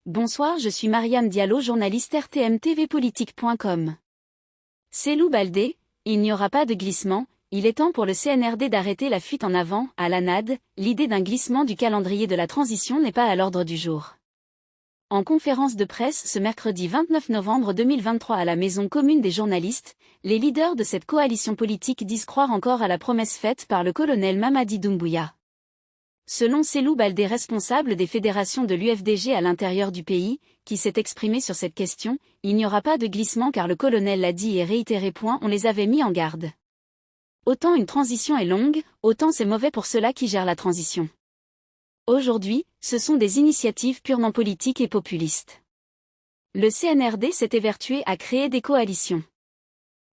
Bonsoir, je suis Mariam Diallo, journaliste rtmtvpolitique.com. Cellou Baldé, il n'y aura pas de glissement, il est temps pour le CNRD d'arrêter la fuite en avant. À l'ANAD, l'idée d'un glissement du calendrier de la transition n'est pas à l'ordre du jour. En conférence de presse ce mercredi 29 novembre 2023 à la Maison commune des journalistes, les leaders de cette coalition politique disent croire encore à la promesse faite par le colonel Mamadi Doumbouya. Selon Cellou Baldé, responsable des fédérations de l'UFDG à l'intérieur du pays, qui s'est exprimé sur cette question, il n'y aura pas de glissement car le colonel l'a dit et réitéré. On les avait mis en garde. Autant une transition est longue, autant c'est mauvais pour ceux-là qui gèrent la transition. Aujourd'hui, ce sont des initiatives purement politiques et populistes. Le CNRD s'est évertué à créer des coalitions.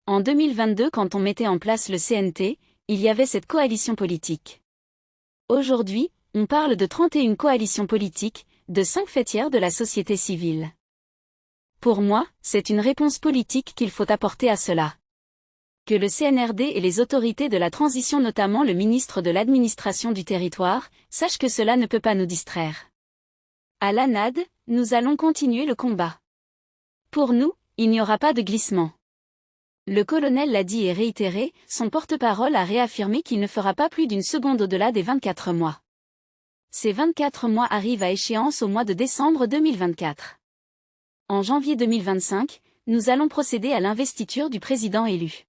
En 2022, quand on mettait en place le CNT, il y avait cette coalition politique. Aujourd'hui, on parle de 31 coalitions politiques, de 5 fêtières de la société civile. Pour moi, c'est une réponse politique qu'il faut apporter à cela. Que le CNRD et les autorités de la transition, notamment le ministre de l'administration du territoire, sachent que cela ne peut pas nous distraire. À l'ANAD, nous allons continuer le combat. Pour nous, il n'y aura pas de glissement. Le colonel l'a dit et réitéré, son porte-parole a réaffirmé qu'il ne fera pas plus d'une seconde au-delà des 24 mois. Ces 24 mois arrivent à échéance au mois de décembre 2024. En janvier 2025, nous allons procéder à l'investiture du président élu.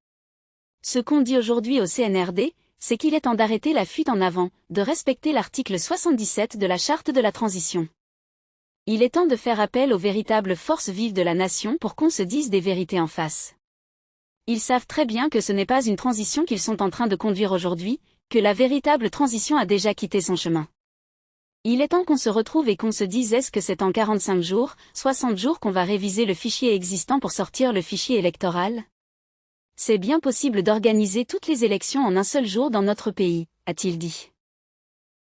Ce qu'on dit aujourd'hui au CNRD, c'est qu'il est temps d'arrêter la fuite en avant, de respecter l'article 77 de la Charte de la transition. Il est temps de faire appel aux véritables forces vives de la nation pour qu'on se dise des vérités en face. Ils savent très bien que ce n'est pas une transition qu'ils sont en train de conduire aujourd'hui, que la véritable transition a déjà quitté son chemin. Il est temps qu'on se retrouve et qu'on se dise est-ce que c'est en 45 jours, 60 jours qu'on va réviser le fichier existant pour sortir le fichier électoral ? C'est bien possible d'organiser toutes les élections en un seul jour dans notre pays, a-t-il dit.